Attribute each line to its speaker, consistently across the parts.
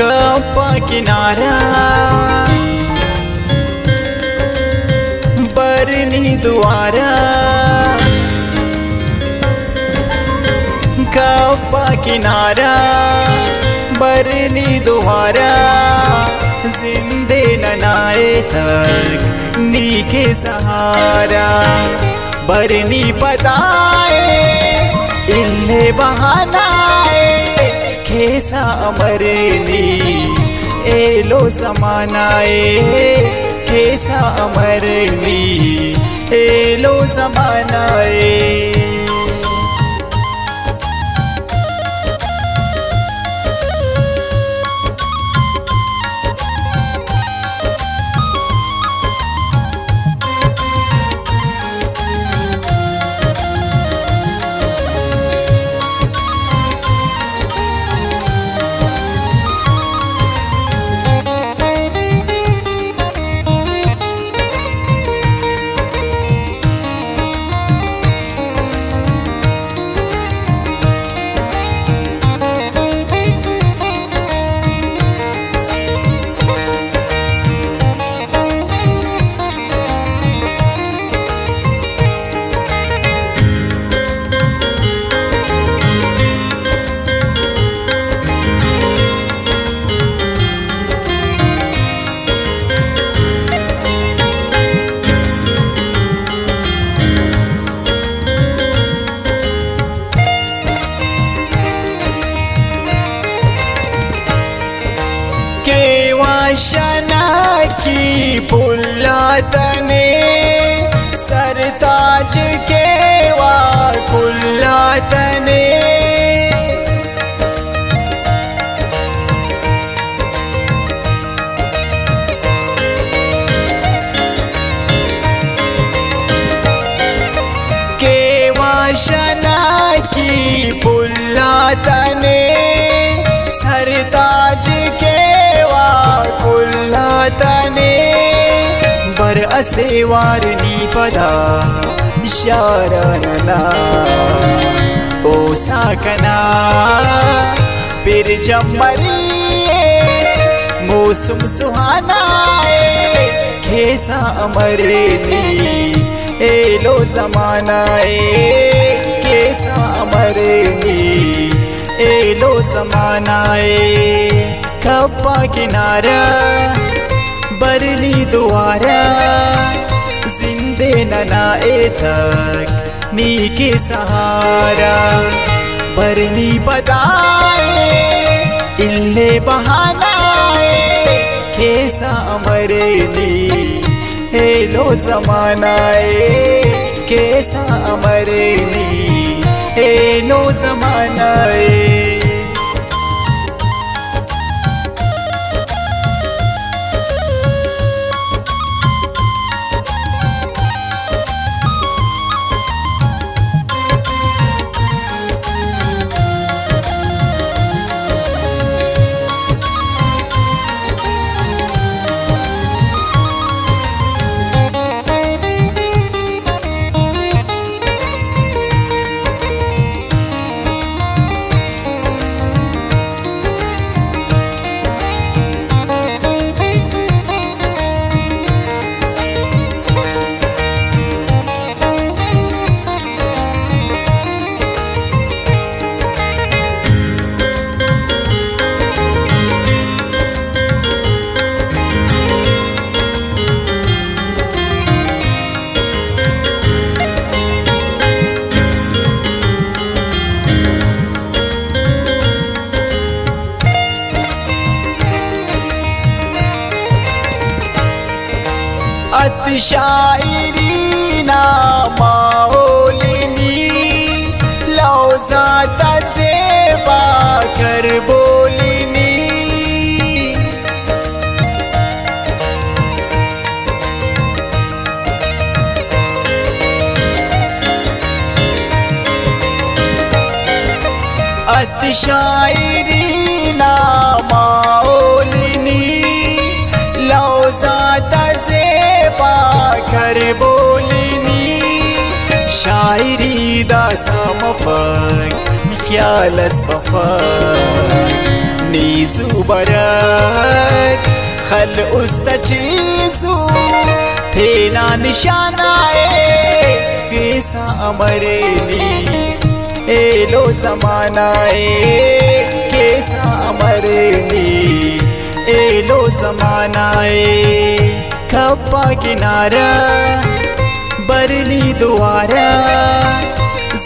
Speaker 1: कप्पा किनारा बरनी द्वारा कप्पा किनारा बरनी द्वारा जिंदे ननाए तक नी के सहारा बरनी पताए इल्ले बहानाए खेसा अमरनी एलो समानाए खेसा अमरनी एलो समानाए शना की पुल्लातने सरताज के वार पुल्लातने केवा शना की पुल्लातने सरताज के तने बर असे वारनी पदा शारनना ओ साकना फिर जमरी मौसम सुहाना खेसा अमरनी एलो समानाए खेसा अमरनी एलो समानाए कप्पा किनारा बरनी द्वारा जिंदे ननाए तक नी के सहारा बरनी बताए इल्ले बहानाए कैसा अमरनी हेलो समानाए कैसा अमरनी हेलो समानाए शायरी ना माओलिनी लौज़ाता ज़ेबा कर बोलिनी शायरी ना माओलिनी लौज़ाता ज़ेबा कर बोलिनी शायरी दा समफक ख्यालस बफक नीजू बरक खल उस्तचीजू थे ना निशानाए केसा अमरेनी एलो जमानाए केसा अमरेनी एलो जमानाए खप्पा किनारा बरली दुआरा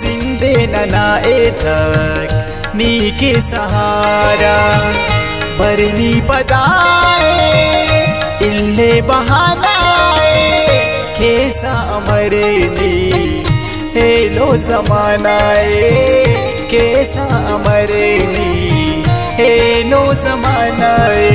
Speaker 1: जिंदे ननाए तक नी के सहारा बरनी पदाए इल्ले बहानाए केसा अमरेनी हेलो जमानाए केसा अमरेनी हेलो जमानाए